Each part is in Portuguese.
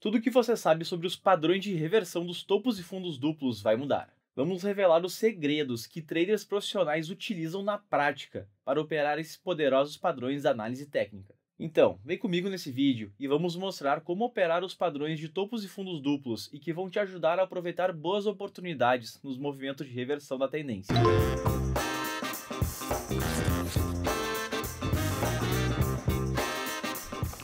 Tudo o que você sabe sobre os padrões de reversão dos topos e fundos duplos vai mudar. Vamos revelar os segredos que traders profissionais utilizam na prática para operar esses poderosos padrões da análise técnica. Então, vem comigo nesse vídeo e vamos mostrar como operar os padrões de topos e fundos duplos e que vão te ajudar a aproveitar boas oportunidades nos movimentos de reversão da tendência.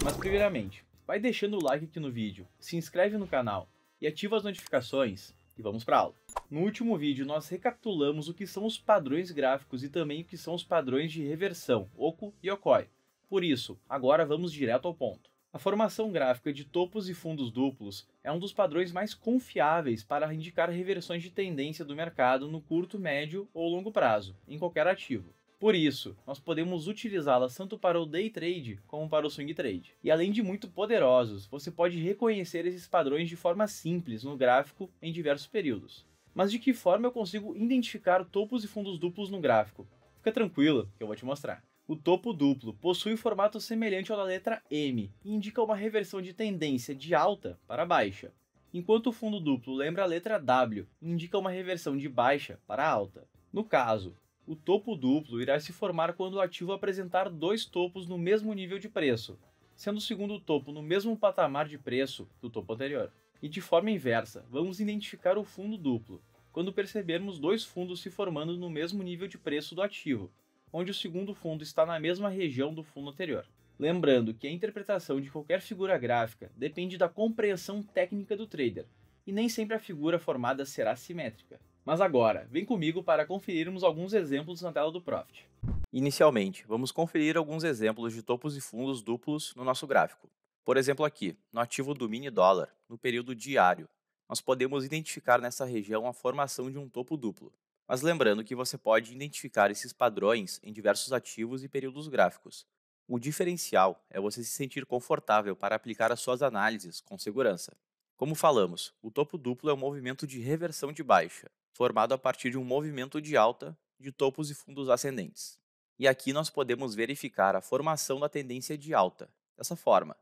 Mas primeiramente, vai deixando o like aqui no vídeo, se inscreve no canal e ativa as notificações e vamos para a aula. No último vídeo nós recapitulamos o que são os padrões gráficos e também o que são os padrões de reversão, Oco e Okoi. Por isso, agora vamos direto ao ponto. A formação gráfica de topos e fundos duplos é um dos padrões mais confiáveis para indicar reversões de tendência do mercado no curto, médio ou longo prazo, em qualquer ativo. Por isso, nós podemos utilizá-las tanto para o day trade como para o swing trade. E além de muito poderosos, você pode reconhecer esses padrões de forma simples no gráfico em diversos períodos. Mas de que forma eu consigo identificar topos e fundos duplos no gráfico? Fica tranquilo que eu vou te mostrar. O topo duplo possui um formato semelhante ao da letra M e indica uma reversão de tendência de alta para baixa, enquanto o fundo duplo lembra a letra W e indica uma reversão de baixa para alta. No caso, o topo duplo irá se formar quando o ativo apresentar dois topos no mesmo nível de preço, sendo o segundo topo no mesmo patamar de preço do topo anterior. E de forma inversa, vamos identificar o fundo duplo, quando percebermos dois fundos se formando no mesmo nível de preço do ativo, onde o segundo fundo está na mesma região do fundo anterior. Lembrando que a interpretação de qualquer figura gráfica depende da compreensão técnica do trader, e nem sempre a figura formada será simétrica. Mas agora, vem comigo para conferirmos alguns exemplos na tela do Profit. Inicialmente, vamos conferir alguns exemplos de topos e fundos duplos no nosso gráfico. Por exemplo aqui, no ativo do mini dólar, no período diário, nós podemos identificar nessa região a formação de um topo duplo. Mas lembrando que você pode identificar esses padrões em diversos ativos e períodos gráficos. O diferencial é você se sentir confortável para aplicar as suas análises com segurança. Como falamos, o topo duplo é um movimento de reversão de baixa, formado a partir de um movimento de alta de topos e fundos ascendentes. E aqui nós podemos verificar a formação da tendência de alta, dessa forma,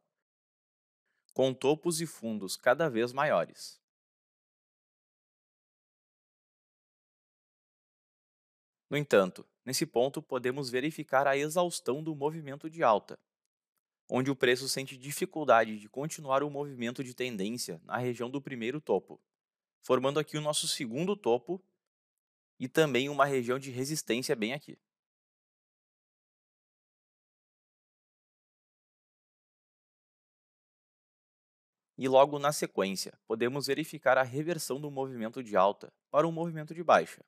com topos e fundos cada vez maiores. No entanto, nesse ponto podemos verificar a exaustão do movimento de alta, onde o preço sente dificuldade de continuar o movimento de tendência na região do primeiro topo, formando aqui o nosso segundo topo e também uma região de resistência bem aqui. E logo na sequência, podemos verificar a reversão do movimento de alta para um movimento de baixa.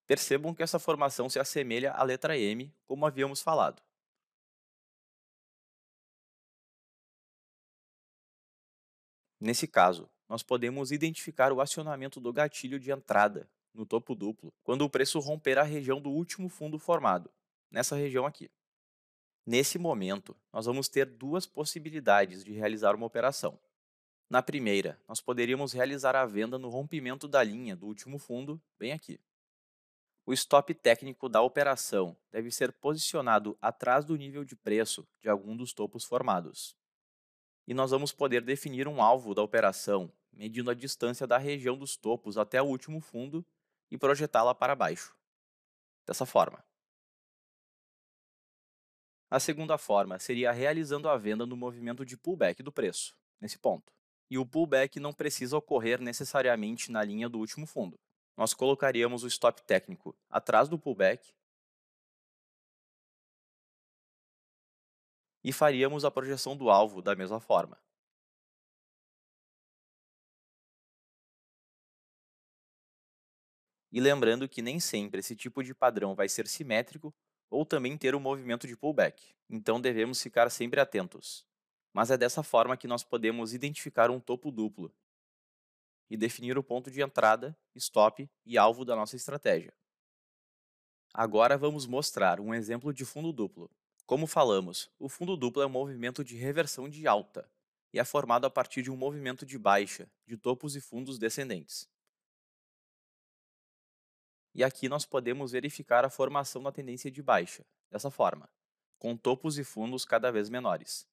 Percebam que essa formação se assemelha à letra M, como havíamos falado. Nesse caso, nós podemos identificar o acionamento do gatilho de entrada no topo duplo quando o preço romper a região do último fundo formado, nessa região aqui. Nesse momento, nós vamos ter duas possibilidades de realizar uma operação. Na primeira, nós poderíamos realizar a venda no rompimento da linha do último fundo, bem aqui. O stop técnico da operação deve ser posicionado atrás do nível de preço de algum dos topos formados. E nós vamos poder definir um alvo da operação, medindo a distância da região dos topos até o último fundo e projetá-la para baixo, dessa forma. A segunda forma seria realizando a venda no movimento de pullback do preço, nesse ponto. E o pullback não precisa ocorrer necessariamente na linha do último fundo. Nós colocaríamos o stop técnico atrás do pullback e faríamos a projeção do alvo da mesma forma. E lembrando que nem sempre esse tipo de padrão vai ser simétrico ou também ter um movimento de pullback, então devemos ficar sempre atentos. Mas é dessa forma que nós podemos identificar um topo duplo e definir o ponto de entrada, stop e alvo da nossa estratégia. Agora vamos mostrar um exemplo de fundo duplo. Como falamos, o fundo duplo é um movimento de reversão de alta e é formado a partir de um movimento de baixa de topos e fundos descendentes. E aqui nós podemos verificar a formação da tendência de baixa, dessa forma, com topos e fundos cada vez menores.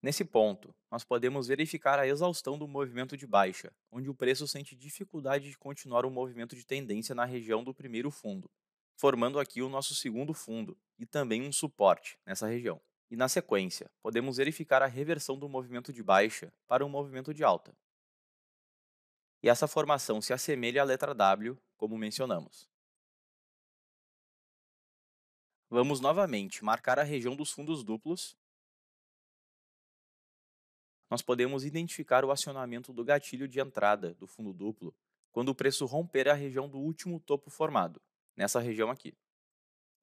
Nesse ponto, nós podemos verificar a exaustão do movimento de baixa, onde o preço sente dificuldade de continuar o movimento de tendência na região do primeiro fundo, formando aqui o nosso segundo fundo e também um suporte nessa região. E na sequência, podemos verificar a reversão do movimento de baixa para um movimento de alta. E essa formação se assemelha à letra W, como mencionamos. Vamos novamente marcar a região dos fundos duplos. Nós podemos identificar o acionamento do gatilho de entrada do fundo duplo quando o preço romper a região do último topo formado, nessa região aqui.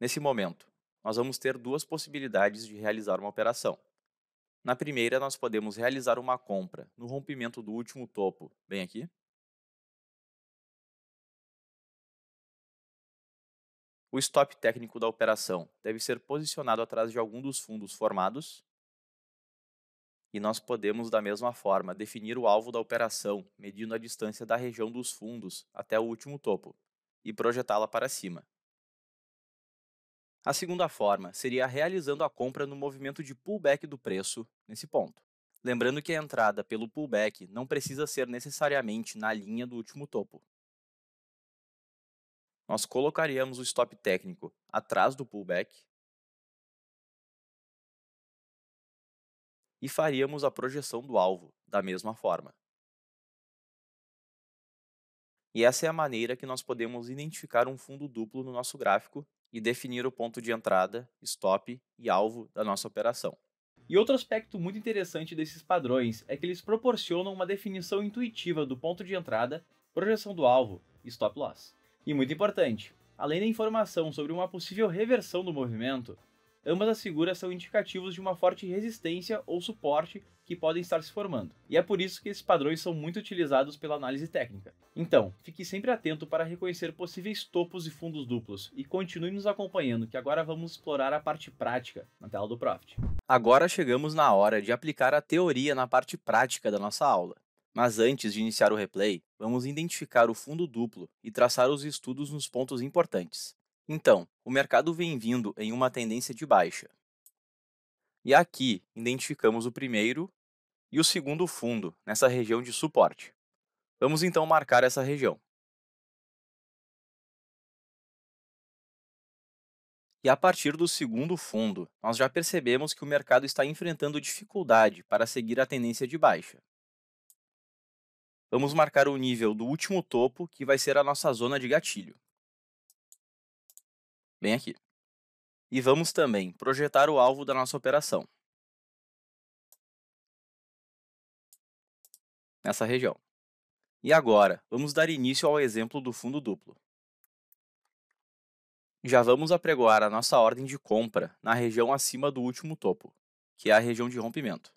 Nesse momento, nós vamos ter duas possibilidades de realizar uma operação. Na primeira, nós podemos realizar uma compra no rompimento do último topo, bem aqui. O stop técnico da operação deve ser posicionado atrás de algum dos fundos formados. E nós podemos, da mesma forma, definir o alvo da operação, medindo a distância da região dos fundos até o último topo, e projetá-la para cima. A segunda forma seria realizando a compra no movimento de pullback do preço, nesse ponto. Lembrando que a entrada pelo pullback não precisa ser necessariamente na linha do último topo. Nós colocaríamos o stop técnico atrás do pullback e faríamos a projeção do alvo da mesma forma. E essa é a maneira que nós podemos identificar um fundo duplo no nosso gráfico e definir o ponto de entrada, stop e alvo da nossa operação. E outro aspecto muito interessante desses padrões é que eles proporcionam uma definição intuitiva do ponto de entrada, projeção do alvo e stop loss. E muito importante, além da informação sobre uma possível reversão do movimento, ambas as figuras são indicativos de uma forte resistência ou suporte que podem estar se formando. E é por isso que esses padrões são muito utilizados pela análise técnica. Então, fique sempre atento para reconhecer possíveis topos e fundos duplos e continue nos acompanhando, que agora vamos explorar a parte prática na tela do Profit. Agora chegamos na hora de aplicar a teoria na parte prática da nossa aula. Mas antes de iniciar o replay, vamos identificar o fundo duplo e traçar os estudos nos pontos importantes. Então, o mercado vem vindo em uma tendência de baixa. E aqui, identificamos o primeiro e o segundo fundo nessa região de suporte. Vamos então marcar essa região. E a partir do segundo fundo, nós já percebemos que o mercado está enfrentando dificuldade para seguir a tendência de baixa. Vamos marcar o nível do último topo, que vai ser a nossa zona de gatilho. Bem aqui. E vamos também projetar o alvo da nossa operação. Nessa região. E agora, vamos dar início ao exemplo do fundo duplo. Já vamos apregoar a nossa ordem de compra na região acima do último topo, que é a região de rompimento.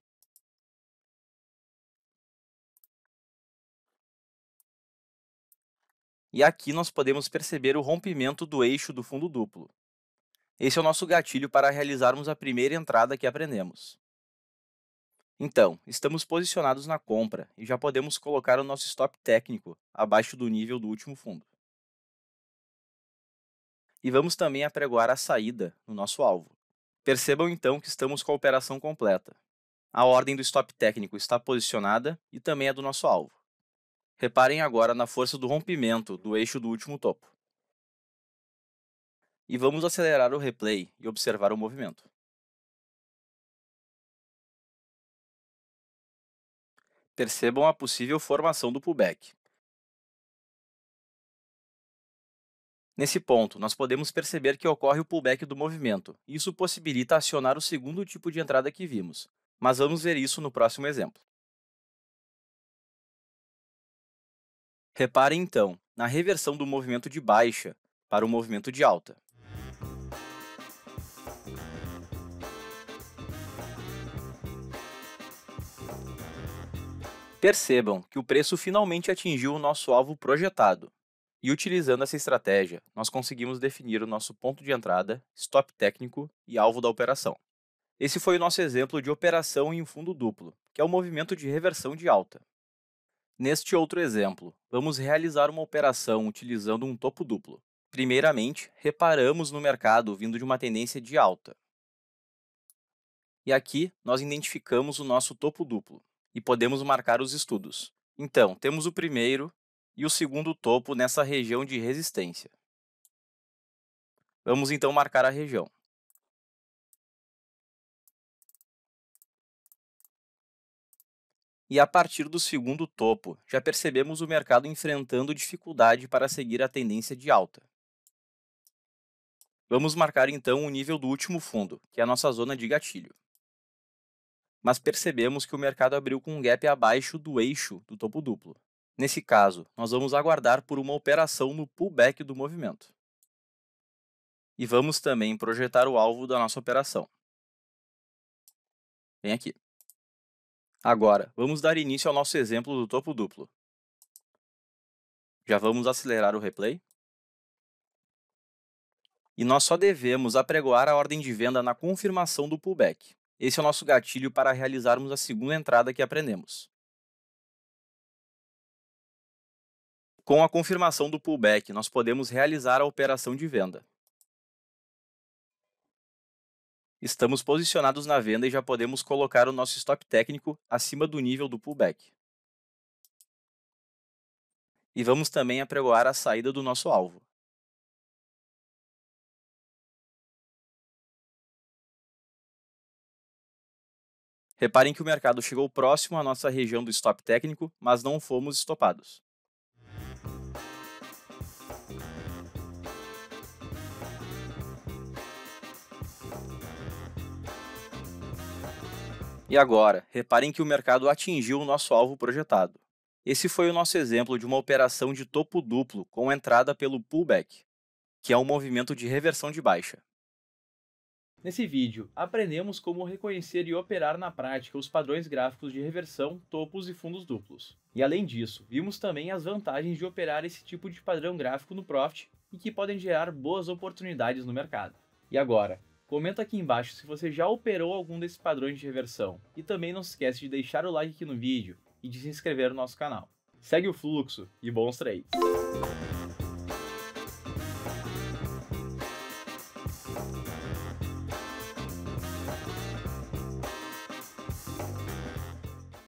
E aqui nós podemos perceber o rompimento do eixo do fundo duplo. Esse é o nosso gatilho para realizarmos a primeira entrada que aprendemos. Então, estamos posicionados na compra e já podemos colocar o nosso stop técnico abaixo do nível do último fundo. E vamos também apregoar a saída no nosso alvo. Percebam então que estamos com a operação completa. A ordem do stop técnico está posicionada e também a do nosso alvo. Reparem agora na força do rompimento do eixo do último topo. E vamos acelerar o replay e observar o movimento. Percebam a possível formação do pullback. Nesse ponto, nós podemos perceber que ocorre o pullback do movimento, e isso possibilita acionar o segundo tipo de entrada que vimos, mas vamos ver isso no próximo exemplo. Reparem então na reversão do movimento de baixa para o movimento de alta. Percebam que o preço finalmente atingiu o nosso alvo projetado. E utilizando essa estratégia, nós conseguimos definir o nosso ponto de entrada, stop técnico e alvo da operação. Esse foi o nosso exemplo de operação em um fundo duplo, que é o movimento de reversão de alta. Neste outro exemplo, vamos realizar uma operação utilizando um topo duplo. Primeiramente, reparamos no mercado vindo de uma tendência de alta. E aqui nós identificamos o nosso topo duplo e podemos marcar os estudos. Então, temos o primeiro e o segundo topo nessa região de resistência. Vamos então marcar a região. E a partir do segundo topo, já percebemos o mercado enfrentando dificuldade para seguir a tendência de alta. Vamos marcar então o nível do último fundo, que é a nossa zona de gatilho. Mas percebemos que o mercado abriu com um gap abaixo do eixo do topo duplo. Nesse caso, nós vamos aguardar por uma operação no pullback do movimento. E vamos também projetar o alvo da nossa operação. Vem aqui. Agora, vamos dar início ao nosso exemplo do topo duplo. Já vamos acelerar o replay. E nós só devemos apregoar a ordem de venda na confirmação do pullback. Esse é o nosso gatilho para realizarmos a segunda entrada que aprendemos. Com a confirmação do pullback, nós podemos realizar a operação de venda. Estamos posicionados na venda e já podemos colocar o nosso stop técnico acima do nível do pullback. E vamos também apregoar a saída do nosso alvo. Reparem que o mercado chegou próximo à nossa região do stop técnico, mas não fomos estopados. E agora, reparem que o mercado atingiu o nosso alvo projetado. Esse foi o nosso exemplo de uma operação de topo duplo com entrada pelo pullback, que é um movimento de reversão de baixa. Nesse vídeo, aprendemos como reconhecer e operar na prática os padrões gráficos de reversão, topos e fundos duplos. E além disso, vimos também as vantagens de operar esse tipo de padrão gráfico no Profit e que podem gerar boas oportunidades no mercado. E agora, comenta aqui embaixo se você já operou algum desses padrões de reversão. E também não se esquece de deixar o like aqui no vídeo e de se inscrever no nosso canal. Segue o fluxo e bons trades!